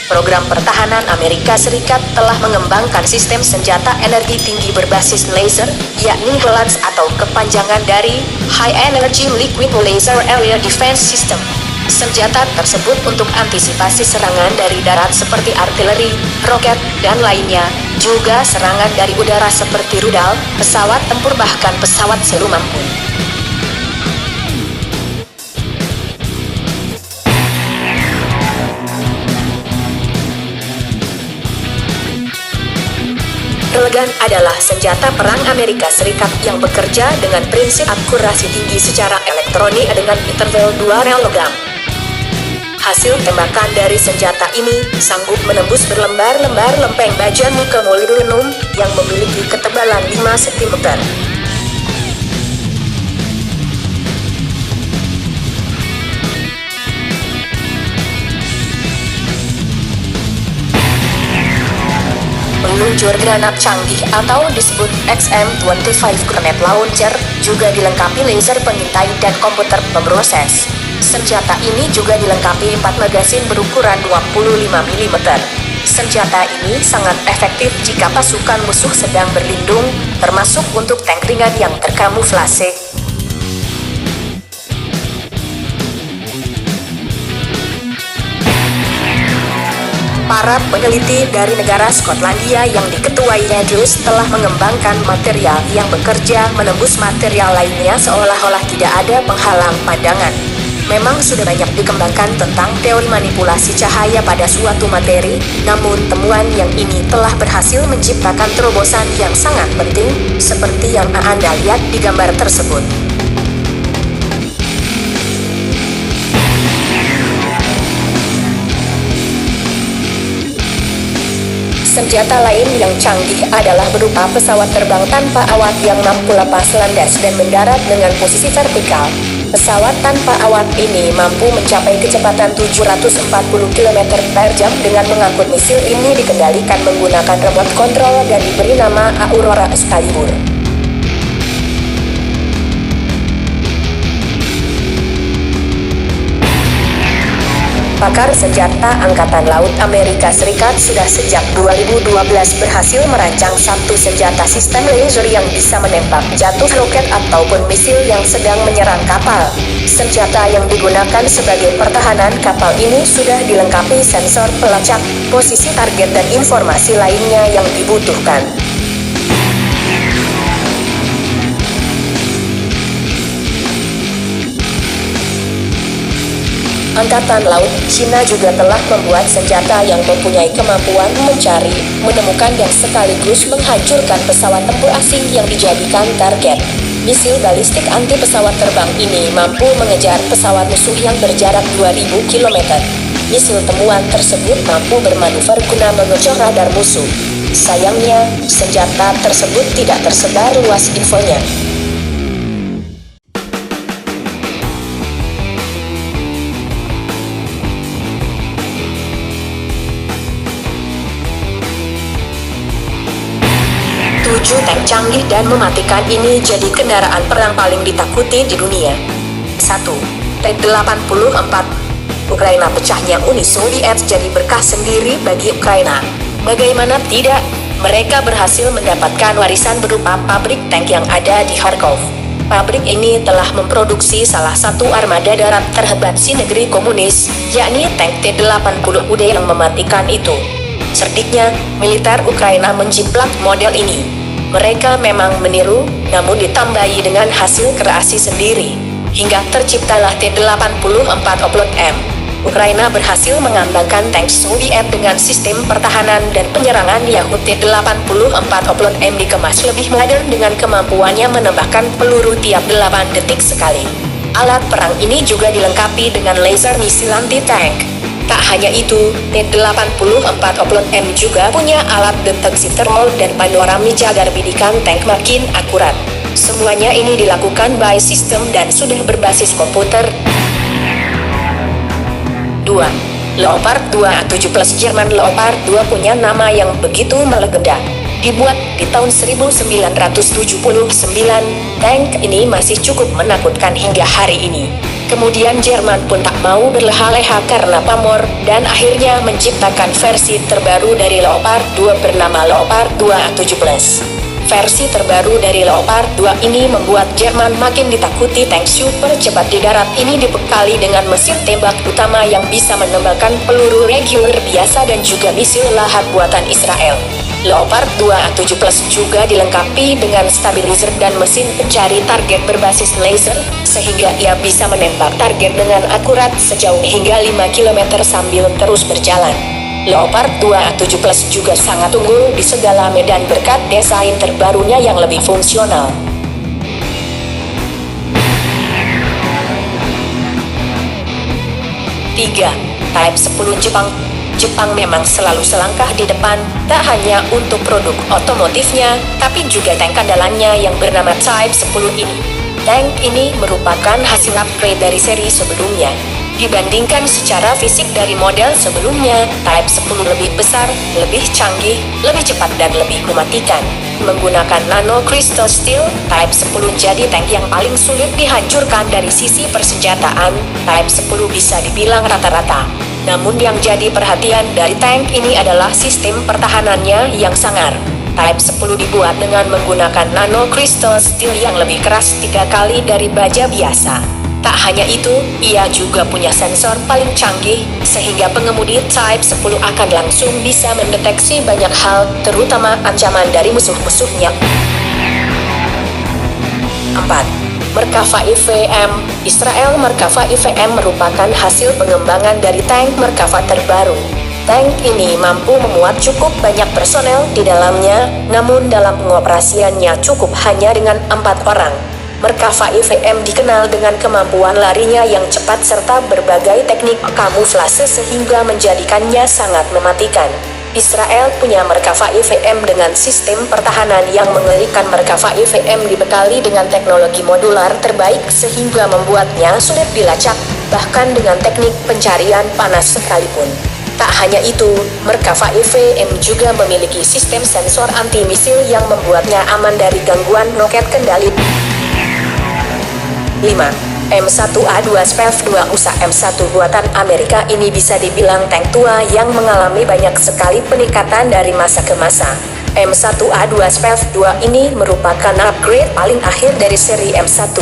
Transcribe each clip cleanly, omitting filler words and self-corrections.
Program pertahanan Amerika Serikat telah mengembangkan sistem senjata energi tinggi berbasis laser, yakni HLADS atau kepanjangan dari High Energy Liquid Laser Area Defense System. Senjata tersebut untuk antisipasi serangan dari darat seperti artileri, roket, dan lainnya, juga serangan dari udara seperti rudal, pesawat tempur bahkan pesawat seluman pun. Railgun adalah senjata perang Amerika Serikat yang bekerja dengan prinsip akurasi tinggi secara elektronik dengan interval 2 rel logam. Hasil tembakan dari senjata ini sanggup menembus berlembar-lembar lempeng baja muka molybdenum yang memiliki ketebalan 5 cm. Peluncur granat canggih atau disebut XM-25 Grenade Launcher juga dilengkapi laser pengintai dan komputer pemroses. Senjata ini juga dilengkapi 4 magasin berukuran 25 mm. Senjata ini sangat efektif jika pasukan musuh sedang berlindung, termasuk untuk tank ringan yang terkamuflase. Para peneliti dari negara Skotlandia yang diketuai Andrews telah mengembangkan material yang bekerja menembus material lainnya seolah-olah tidak ada penghalang pandangan. Memang sudah banyak dikembangkan tentang teori manipulasi cahaya pada suatu materi, namun temuan yang ini telah berhasil menciptakan terobosan yang sangat penting, seperti yang Anda lihat di gambar tersebut. Senjata lain yang canggih adalah berupa pesawat terbang tanpa awak yang mampu lepas landas dan mendarat dengan posisi vertikal. Pesawat tanpa awak ini mampu mencapai kecepatan 740 km/jam dengan mengangkut misil. Ini dikendalikan menggunakan remote control dan diberi nama Aurora Excalibur. Pakar senjata Angkatan Laut Amerika Serikat sudah sejak 2012 berhasil merancang satu senjata sistem laser yang bisa menembak jatuh roket ataupun misil yang sedang menyerang kapal. Senjata yang digunakan sebagai pertahanan kapal ini sudah dilengkapi sensor pelacak, posisi target dan informasi lainnya yang dibutuhkan. Angkatan Laut Cina juga telah membuat senjata yang mempunyai kemampuan mencari, menemukan dan sekaligus menghancurkan pesawat tempur asing yang dijadikan target. Misil balistik anti pesawat terbang ini mampu mengejar pesawat musuh yang berjarak 2000 km. Misil temuan tersebut mampu bermanuver guna mengecoh radar musuh. Sayangnya, senjata tersebut tidak tersebar luas infonya. Tank canggih dan mematikan ini jadi kendaraan perang paling ditakuti di dunia. 1. T-84. Ukraina pecahnya Uni Soviet jadi berkah sendiri bagi Ukraina. Bagaimana tidak, mereka berhasil mendapatkan warisan berupa pabrik tank yang ada di Kharkov. Pabrik ini telah memproduksi salah satu armada darat terhebat si negeri komunis, yakni tank T-80UD yang mematikan itu. Cerdiknya, militer Ukraina menjiplak model ini. Mereka memang meniru, namun ditambahi dengan hasil kreasi sendiri. Hingga terciptalah T-84-M. Ukraina berhasil mengembangkan tank Soviet dengan sistem pertahanan dan penyerangan Yahoo T-84-M dikemas lebih modern dengan kemampuannya menembakkan peluru tiap 8 detik sekali. Alat perang ini juga dilengkapi dengan laser misil anti-tank. Tak hanya itu, T-84-M juga punya alat deteksi thermal dan panoramik agar bidikan tank makin akurat. Semuanya ini dilakukan by system dan sudah berbasis komputer. 2. Leopard 2A7 Jerman Leopard 2 punya nama yang begitu melegenda. Dibuat di tahun 1979, tank ini masih cukup menakutkan hingga hari ini. Kemudian Jerman pun tak mau berleha-leha karena pamor, dan akhirnya menciptakan versi terbaru dari Leopard 2 bernama Leopard 2A17. Versi terbaru dari Leopard 2 ini membuat Jerman makin ditakuti. Tank super cepat di darat ini dibekali dengan mesin tembak utama yang bisa menembakkan peluru reguler biasa dan juga misil Lahab buatan Israel. Leopard 2A17 juga dilengkapi dengan stabilizer dan mesin pencari target berbasis laser, sehingga ia bisa menembak target dengan akurat sejauh hingga 5 km sambil terus berjalan. Leopard 2A17 juga sangat unggul di segala medan berkat desain terbarunya yang lebih fungsional. Tiga, Type 10 Jepang. Jepang memang selalu selangkah di depan, tak hanya untuk produk otomotifnya, tapi juga tank andalannya yang bernama Type 10 ini. Tank ini merupakan hasil upgrade dari seri sebelumnya. Dibandingkan secara fisik dari model sebelumnya, Type 10 lebih besar, lebih canggih, lebih cepat dan lebih mematikan. Menggunakan nano crystal steel, Type 10 jadi tank yang paling sulit dihancurkan dari sisi persenjataan. Type 10 bisa dibilang rata-rata. Namun yang jadi perhatian dari tank ini adalah sistem pertahanannya yang sangar. Type 10 dibuat dengan menggunakan nano crystal steel yang lebih keras 3 kali dari baja biasa. Tak hanya itu, ia juga punya sensor paling canggih, sehingga pengemudi Type 10 akan langsung bisa mendeteksi banyak hal, terutama ancaman dari musuh-musuhnya. 4. Merkava IVM. Israel Merkava IVM merupakan hasil pengembangan dari tank Merkava terbaru. Tank ini mampu memuat cukup banyak personel di dalamnya, namun dalam pengoperasiannya cukup hanya dengan 4 orang. Merkava IVM dikenal dengan kemampuan larinya yang cepat serta berbagai teknik kamuflase sehingga menjadikannya sangat mematikan. Israel punya Merkava IVM dengan sistem pertahanan yang mengerikan. Merkava IVM dibekali dengan teknologi modular terbaik sehingga membuatnya sulit dilacak, bahkan dengan teknik pencarian panas sekalipun. Tak hanya itu, Merkava IVM juga memiliki sistem sensor anti-misil yang membuatnya aman dari gangguan roket kendali. 5. M1A2 SPEV 2 USA. M1 buatan Amerika ini bisa dibilang tank tua yang mengalami banyak sekali peningkatan dari masa ke masa. M1A2 SPEV 2 ini merupakan upgrade paling akhir dari seri M1.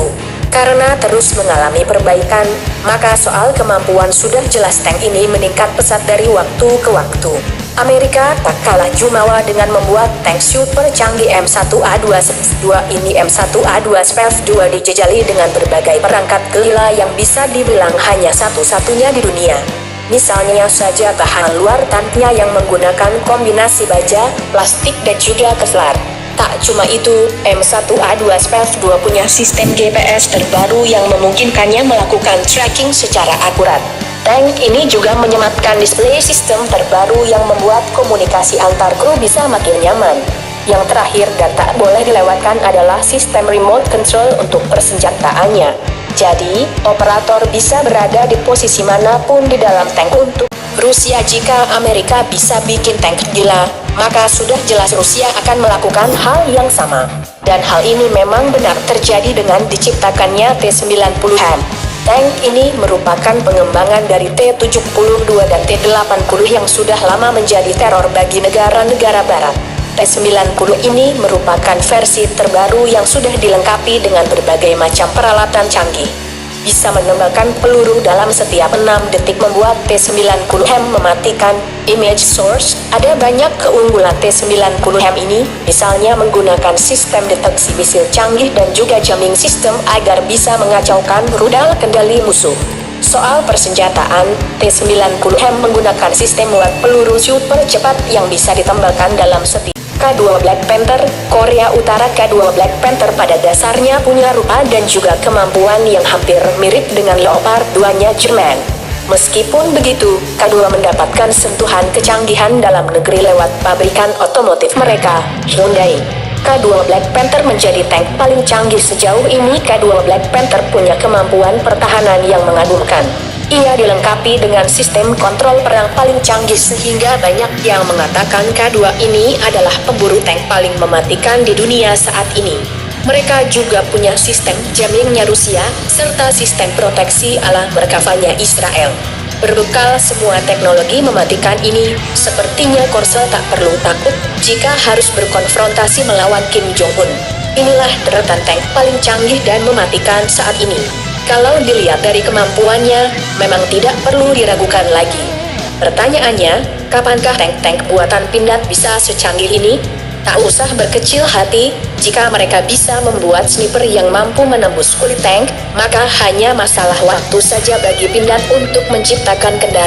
Karena terus mengalami perbaikan, maka soal kemampuan sudah jelas tank ini meningkat pesat dari waktu ke waktu. Amerika tak kalah jumawa dengan membuat tank super canggih M1A2 SPEV 2 ini. M1A2 SPEV 2 dijejali dengan berbagai perangkat gila yang bisa dibilang hanya satu-satunya di dunia. Misalnya saja tahan luar tanknya yang menggunakan kombinasi baja, plastik dan juga kevlar. Tak cuma itu, M1A2 SPEV 2 punya sistem GPS terbaru yang memungkinkannya melakukan tracking secara akurat. Tank ini juga menyematkan display sistem terbaru yang membuat komunikasi antar kru bisa makin nyaman. Yang terakhir dan tak boleh dilewatkan adalah sistem remote control untuk persenjataannya. Jadi, operator bisa berada di posisi manapun di dalam tank untuk Rusia. Jika Amerika bisa bikin tank gila, maka sudah jelas Rusia akan melakukan hal yang sama. Dan hal ini memang benar terjadi dengan diciptakannya T-90M. Tank ini merupakan pengembangan dari T-72 dan T-80 yang sudah lama menjadi teror bagi negara-negara barat. T-90 ini merupakan versi terbaru yang sudah dilengkapi dengan berbagai macam peralatan canggih. Bisa menembakkan peluru dalam setiap 6 detik, membuat T-90M mematikan. Image source, ada banyak keunggulan T-90M ini, misalnya menggunakan sistem deteksi misil canggih dan juga jamming system agar bisa mengacaukan rudal kendali musuh. Soal persenjataan, T-90M menggunakan sistem muat peluru super cepat yang bisa ditembakkan dalam setiap K2 Black Panther. Korea Utara K2 Black Panther pada dasarnya punya rupa dan juga kemampuan yang hampir mirip dengan Leopard 2-nya Jerman. Meskipun begitu, K2 mendapatkan sentuhan kecanggihan dalam negeri lewat pabrikan otomotif mereka, Hyundai. K2 Black Panther menjadi tank paling canggih sejauh ini. K2 Black Panther punya kemampuan pertahanan yang mengagumkan. Ia dilengkapi dengan sistem kontrol perang paling canggih sehingga banyak yang mengatakan K2 ini adalah pemburu tank paling mematikan di dunia saat ini. Mereka juga punya sistem jammingnya Rusia, serta sistem proteksi ala Merkavanya Israel. Berbekal semua teknologi mematikan ini, sepertinya Korsel tak perlu takut jika harus berkonfrontasi melawan Kim Jong-un. Inilah deretan tank paling canggih dan mematikan saat ini. Kalau dilihat dari kemampuannya, memang tidak perlu diragukan lagi. Pertanyaannya, kapankah tank-tank buatan Pindad bisa secanggih ini? Tak usah berkecil hati, jika mereka bisa membuat sniper yang mampu menembus kulit tank, maka hanya masalah waktu saja bagi Pindad untuk menciptakan kendaraan